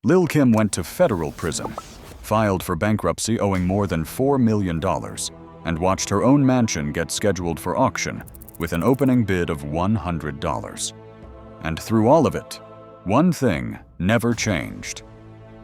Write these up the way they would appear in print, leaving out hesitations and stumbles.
Lil Kim went to federal prison, filed for bankruptcy owing more than $4 million, and watched her own mansion get scheduled for auction with an opening bid of $100. And through all of it, one thing never changed.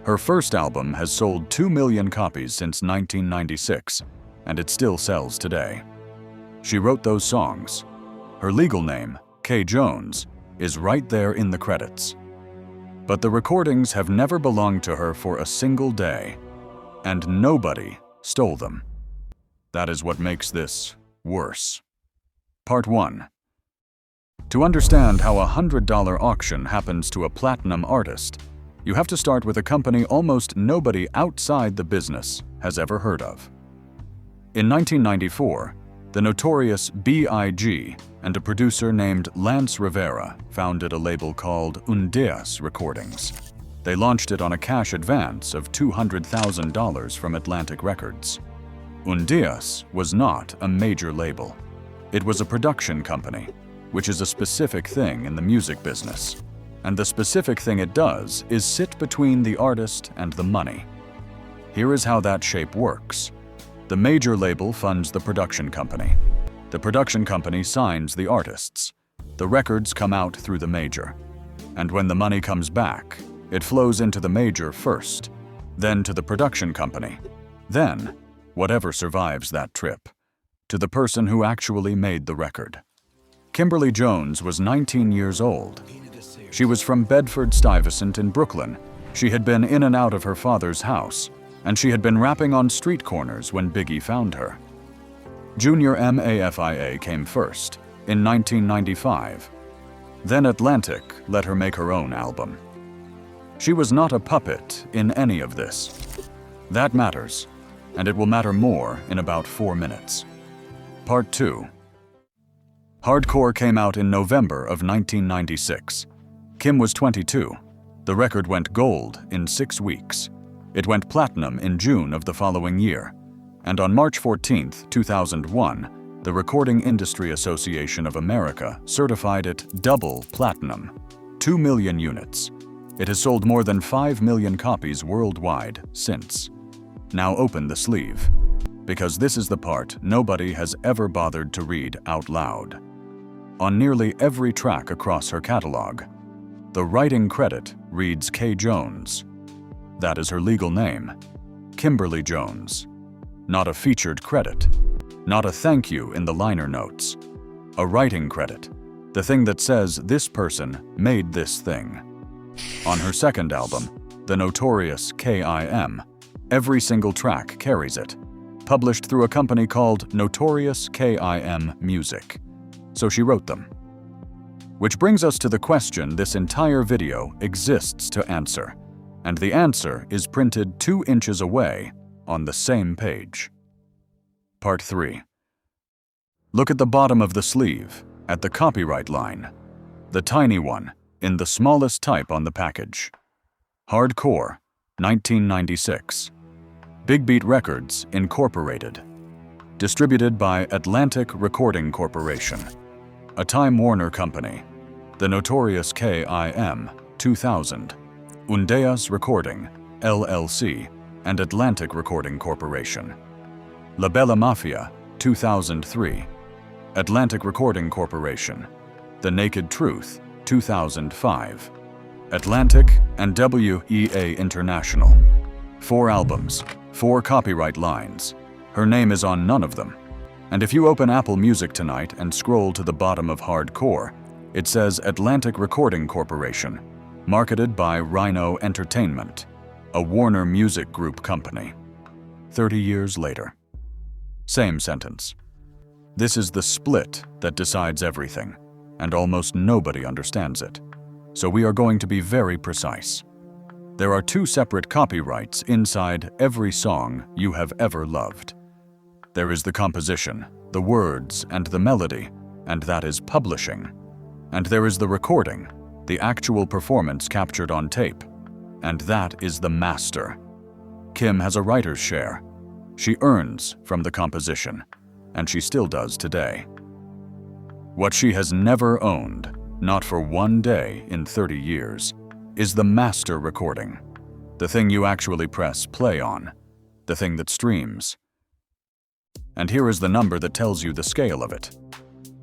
Her first album has sold 2 million copies since 1996, and it still sells today. She wrote those songs. Her legal name, K. Jones, is right there in the credits. But the recordings have never belonged to her for a single day, and nobody stole them. That is what makes this worse. Part 1. To understand how a $100 auction happens to a platinum artist, you have to start with a company almost nobody outside the business has ever heard of. In 1994, the notorious Biggie and a producer named Lance Rivera founded a label called Undeas Recordings. They launched it on a cash advance of $200,000 from Atlantic Records. Undeas was not a major label. It was a production company, which is a specific thing in the music business. And the specific thing it does is sit between the artist and the money. Here is how that shape works. The major label funds the production company. The production company signs the artists. The records come out through the major. And when the money comes back, it flows into the major first, then to the production company, then, whatever survives that trip, to the person who actually made the record. Kimberly Jones was 19 years old. She was from Bedford-Stuyvesant in Brooklyn. She had been in and out of her father's house, and she had been rapping on street corners when Biggie found her. Junior MAFIA came first, in 1995. Then Atlantic let her make her own album. She was not a puppet in any of this. That matters, and it will matter more in about 4 minutes. Part 2. Hardcore came out in November of 1996. Kim was 22. The record went gold in 6 weeks. It went platinum in June of the following year. And on March 14, 2001, the Recording Industry Association of America certified it double platinum, 2 million units. It has sold more than 5 million copies worldwide since. Now open the sleeve, because this is the part nobody has ever bothered to read out loud. On nearly every track across her catalog, the writing credit reads K. Jones. That is her legal name, Kimberly Jones. Not a featured credit, not a thank you in the liner notes. A writing credit, the thing that says this person made this thing. On her second album, the notorious KIM, every single track carries it, published through a company called Notorious KIM Music. So she wrote them. Which brings us to the question this entire video exists to answer, and the answer is printed 2 inches away on the same page. Part 3. Look at the bottom of the sleeve, at the copyright line, the tiny one, in the smallest type on the package. Hardcore, 1996. Big Beat Records, Incorporated. Distributed by Atlantic Recording Corporation, a Time Warner company. The Notorious KIM, 2000. Undeas Recording, LLC, and Atlantic Recording Corporation. La Bella Mafia, 2003. Atlantic Recording Corporation. The Naked Truth, 2005. Atlantic and WEA International. 4 albums, 4 copyright lines. Her name is on none of them. And if you open Apple Music tonight and scroll to the bottom of Hardcore, it says Atlantic Recording Corporation, marketed by Rhino Entertainment, a Warner Music Group company. 30 years later. Same sentence. This is the split that decides everything, and almost nobody understands it. So we are going to be very precise. There are 2 separate copyrights inside every song you have ever loved. There is the composition, the words, and the melody, and that is publishing. And there is the recording, the actual performance captured on tape, and that is the master. Kim has a writer's share. She earns from the composition, and she still does today. What she has never owned, not for one day in 30 years, is the master recording, The thing you actually press play on. The thing that streams. And here is the number that tells you the scale of it.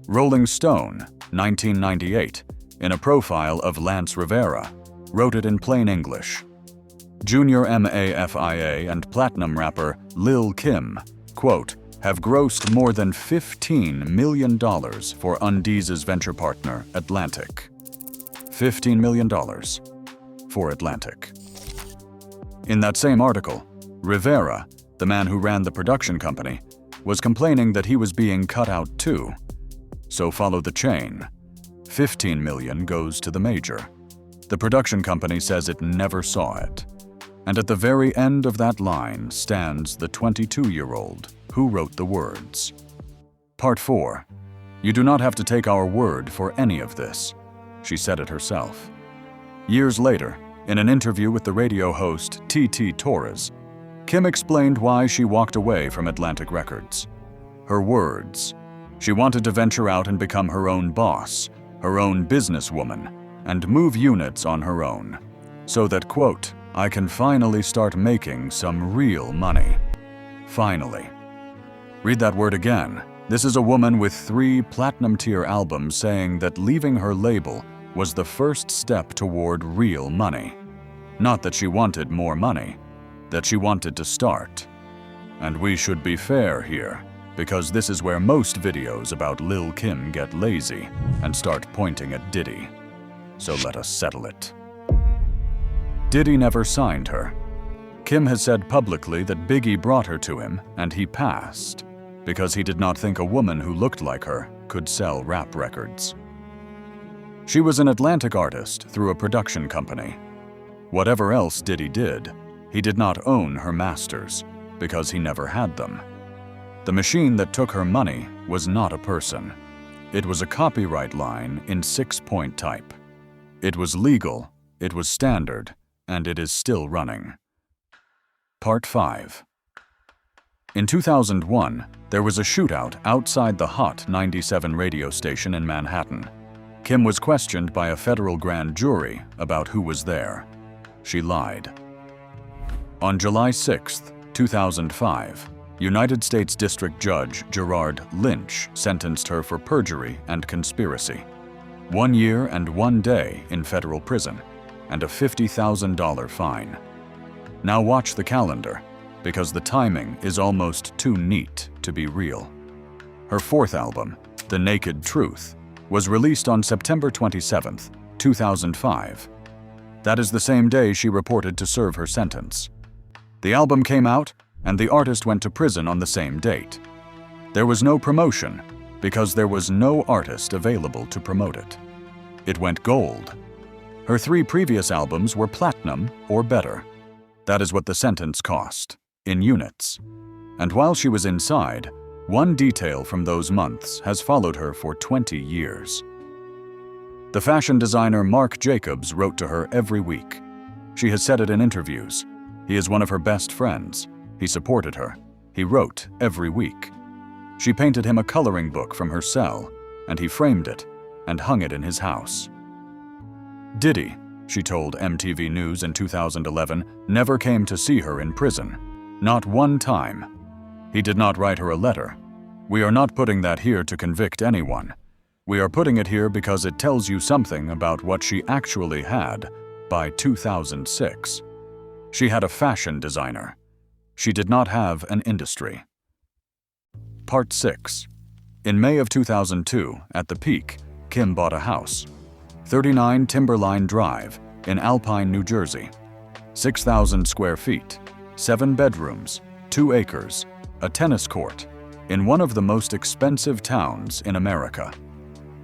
Rolling Stone, 1998, in a profile of Lance Rivera, wrote it in plain English. Junior MAFIA and platinum rapper Lil Kim, quote, have grossed more than $15 million for Undeas' venture partner, Atlantic. $15 million for Atlantic. In that same article, Rivera, the man who ran the production company, was complaining that he was being cut out too. So follow the chain. $15 million goes to the major. The production company says it never saw it. And at the very end of that line stands the 22-year-old who wrote the words. Part 4. You do not have to take our word for any of this. She said it herself. Years later, in an interview with the radio host T.T. Torres, Kim explained why she walked away from Atlantic Records. Her words. She wanted to venture out and become her own boss, her own businesswoman, and move units on her own. So that, quote, I can finally start making some real money. Finally. Read that word again. This is a woman with 3 platinum-tier albums saying that leaving her label was the first step toward real money. Not that she wanted more money, that she wanted to start. And we should be fair here, because this is where most videos about Lil Kim get lazy and start pointing at Diddy. So let us settle it. Diddy never signed her. Kim has said publicly that Biggie brought her to him and he passed, because he did not think a woman who looked like her could sell rap records. She was an Atlantic artist through a production company. Whatever else Diddy did, he did not own her masters, because he never had them. The machine that took her money was not a person. It was a copyright line in 6-point type. It was legal, it was standard, and it is still running. Part 5. In 2001, there was a shootout outside the Hot 97 radio station in Manhattan. Kim was questioned by a federal grand jury about who was there. She lied. On July 6, 2005, United States District Judge Gerard Lynch sentenced her for perjury and conspiracy. 1 year and 1 day in federal prison, and a $50,000 fine. Now watch the calendar, because the timing is almost too neat to be real. Her 4th album, The Naked Truth, was released on September 27, 2005. That is the same day she reported to serve her sentence. The album came out, and the artist went to prison on the same date. There was no promotion, because there was no artist available to promote it. It went gold. Her 3 previous albums were platinum or better. That is what the sentence cost, in units. And while she was inside, one detail from those months has followed her for 20 years. The fashion designer Marc Jacobs wrote to her every week. She has said it in interviews. He is one of her best friends. He supported her. He wrote every week. She painted him a coloring book from her cell, and he framed it and hung it in his house. Diddy, she told MTV News in 2011, never came to see her in prison. Not one time. He did not write her a letter. We are not putting that here to convict anyone. We are putting it here because it tells you something about what she actually had by 2006. She had a fashion designer. She did not have an industry. Part 6. In May of 2002, at the peak, Kim bought a house. 39 Timberline Drive in Alpine, New Jersey. 6,000 square feet, 7 bedrooms, 2 acres, a tennis court, in one of the most expensive towns in America.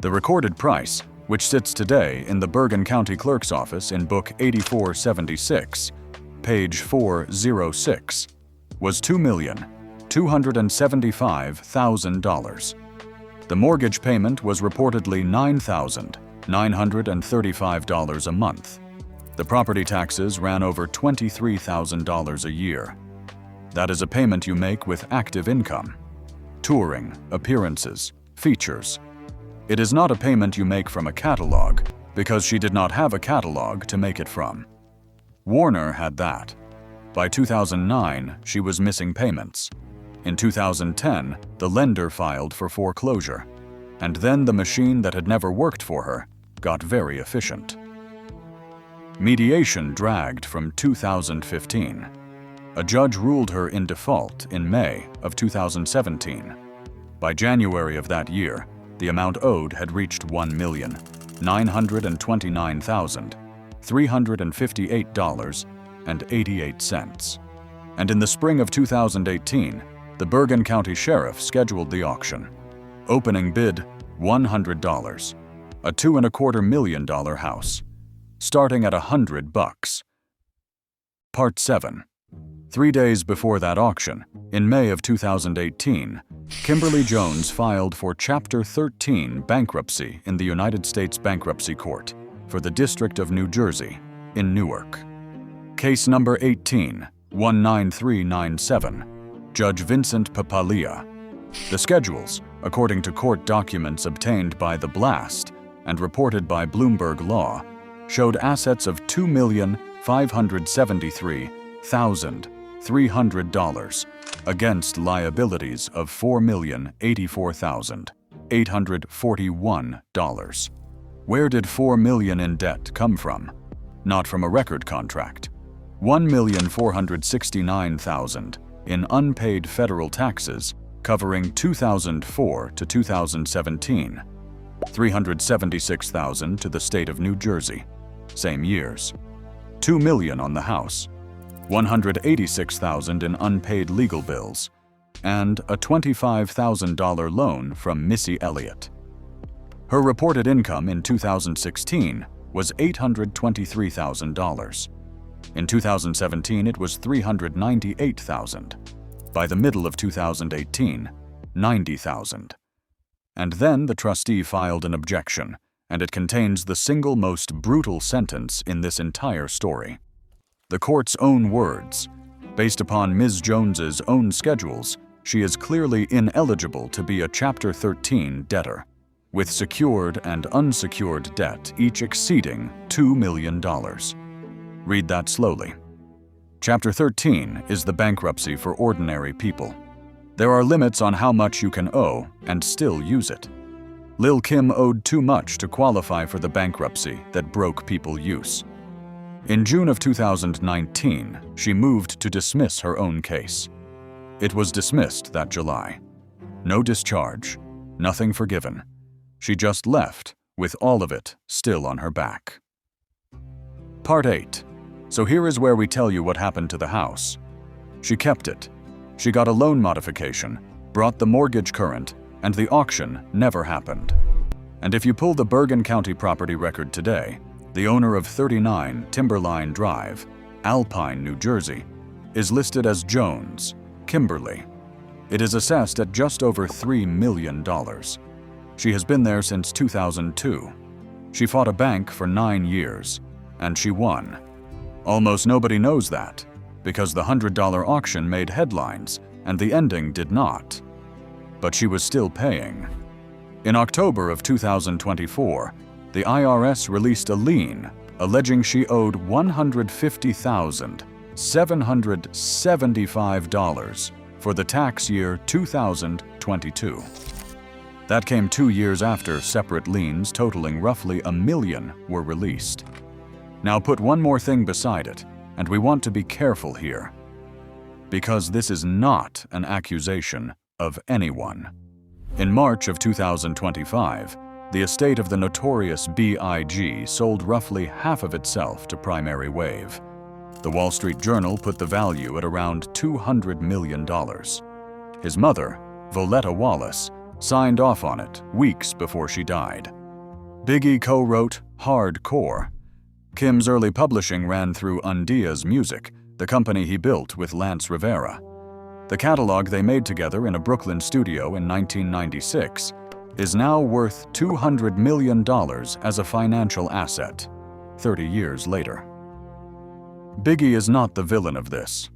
The recorded price, which sits today in the Bergen County Clerk's office in Book 8476, page 406, was $2,275,000. The mortgage payment was reportedly $9,935 a month. The property taxes ran over $23,000 a year. That is a payment you make with active income. Touring, appearances, features. It is not a payment you make from a catalog, because she did not have a catalog to make it from. Warner had that. By 2009, she was missing payments. In 2010, the lender filed for foreclosure. And then the machine that had never worked for her got very efficient. Mediation dragged from 2015. A judge ruled her in default in May of 2017. By January of that year, the amount owed had reached $1,929,358.88. And in the spring of 2018, the Bergen County Sheriff scheduled the auction. Opening bid, $100. A $2.25 million house. Starting at $100. Part 7. 3 days before that auction, in May of 2018, Kimberly Jones filed for Chapter 13 bankruptcy in the United States Bankruptcy Court for the District of New Jersey in Newark. Case number 18-19397, Judge Vincent Papalia. The schedules, according to court documents obtained by The Blast and reported by Bloomberg Law, showed assets of $2,573,300 against liabilities of $4,084,841. Where did $4 million in debt come from? Not from a record contract. $1,469,000 in unpaid federal taxes covering 2004 to 2017. $376,000 to the state of New Jersey, same years. $2 million on the house. $186,000 in unpaid legal bills, and a $25,000 loan from Missy Elliott. Her reported income in 2016 was $823,000. In 2017, it was $398,000. By the middle of 2018, $90,000. And then the trustee filed an objection, and it contains the single most brutal sentence in this entire story. The court's own words. Based upon Ms. Jones's own schedules, she is clearly ineligible to be a Chapter 13 debtor, with secured and unsecured debt each exceeding $2 million. Read that slowly. Chapter 13 is the bankruptcy for ordinary people. There are limits on how much you can owe and still use it. Lil Kim owed too much to qualify for the bankruptcy that broke people use. In June of 2019, she moved to dismiss her own case. It was dismissed that July. No discharge, nothing forgiven. She just left, with all of it still on her back. Part 8. So here is where we tell you what happened to the house. She kept it. She got a loan modification, brought the mortgage current, and the auction never happened. And if you pull the Bergen County property record today, the owner of 39 Timberline Drive, Alpine, New Jersey, is listed as Jones, Kimberly. It is assessed at just over $3 million. She has been there since 2002. She fought a bank for 9 years, and she won. Almost nobody knows that, because the $100 auction made headlines and the ending did not. But she was still paying. In October of 2024, the IRS released a lien alleging she owed $150,775 for the tax year 2022. That came 2 years after separate liens totaling roughly $1 million were released. Now put one more thing beside it, and we want to be careful here, because this is not an accusation of anyone. In March of 2025, the estate of the notorious Big sold roughly half of itself to Primary Wave. The Wall Street Journal put the value at around $200 million. His mother, Voletta Wallace, signed off on it weeks before she died. Biggie co-wrote Hardcore. Kim's early publishing ran through Undeas Music, the company he built with Lance Rivera. The catalog they made together in a Brooklyn studio in 1996 is now worth $200 million as a financial asset, 30 years later. Biggie is not the villain of this.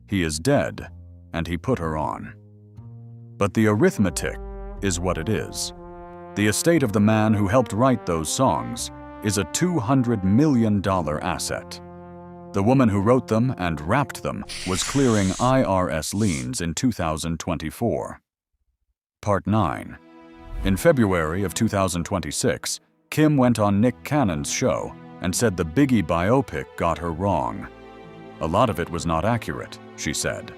He is dead, and he put her on. But the arithmetic is what it is. The estate of the man who helped write those songs is a $200 million asset. The woman who wrote them and wrapped them was clearing IRS liens in 2024. Part 9. In February of 2026, Kim went on Nick Cannon's show and said the Biggie biopic got her wrong. A lot of it was not accurate, she said.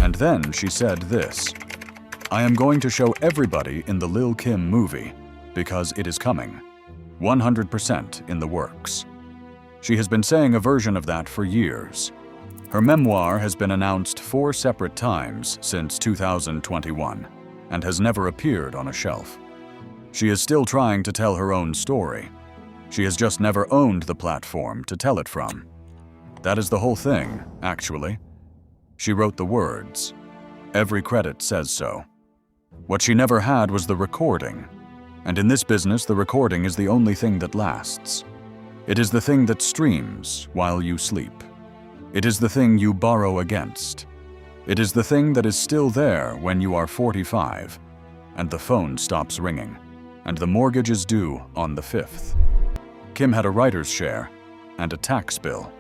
And then she said this: "I am going to show everybody in the Lil Kim movie because it is coming. 100% in the works." She has been saying a version of that for years. Her memoir has been announced 4 separate times since 2021 and has never appeared on a shelf. She is still trying to tell her own story. She has just never owned the platform to tell it from. That is the whole thing, actually. She wrote the words. Every credit says so. What she never had was the recording. And in this business, the recording is the only thing that lasts. It is the thing that streams while you sleep. It is the thing you borrow against. It is the thing that is still there when you are 45, and the phone stops ringing, and the mortgage is due on the 5th. Kim had a writer's share and a tax bill.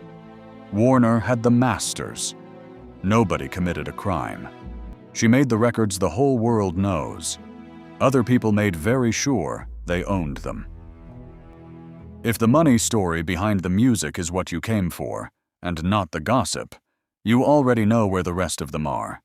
Warner had the masters. Nobody committed a crime. She made the records the whole world knows. Other people made very sure they owned them. If the money story behind the music is what you came for, and not the gossip, you already know where the rest of them are.